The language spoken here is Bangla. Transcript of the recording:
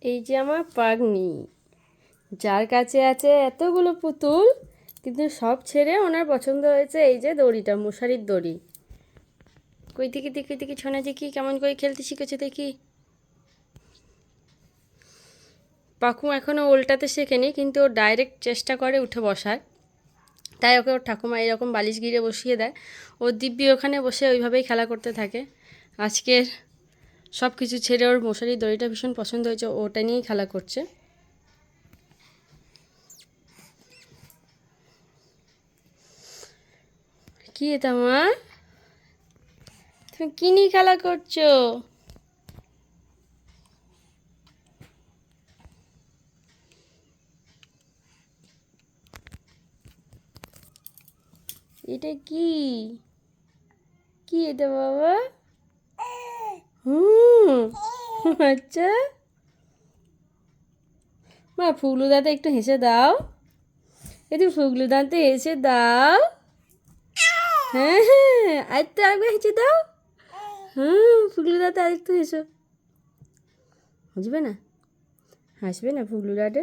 এই যে আমার পাগনি, যার কাছে আছে এতগুলো পুতুল, কিন্তু সব ছেড়ে ওনার পছন্দ হয়েছে এই যে দড়িটা, মশারির দড়ি। কই দেখি দেখি দেখি ছোনা দেখি কেমন করে খেলতে শিখেছে দেখি। পাখু এখনও উল্টাতে শেখেনি, কিন্তু ও ডাইরেক্ট চেষ্টা করে উঠে বসার। তাই ওকে ওর ঠাকুমা এরকম বালিশ গিরে বসিয়ে দেয়। ও দিব্যি ওখানে বসে ওইভাবেই খেলা করতে থাকে। আজকের সব কিছু ছেড়ে ওর মশারির দড়িটা ভীষণ পছন্দ হয়েছে, ওটা নিয়েই খেলা করছে। কি এটা মা, তুমি কি নিয়ে খেলা করছো? এটা কি, কি এটা বাবা? হুম, আচ্ছা। মা ফুগলু দাঁতে একটু হেসে দাও, একটু ফুগলু দাঁতে হেসে দাও। হ্যাঁ হ্যাঁ, আর তো আরেকবার হেসে দাও। হুম, ফুগলু দাঁতে আরেকটু হেসো। বুঝবে না, হাসবে না ফুগলু দাঁতে।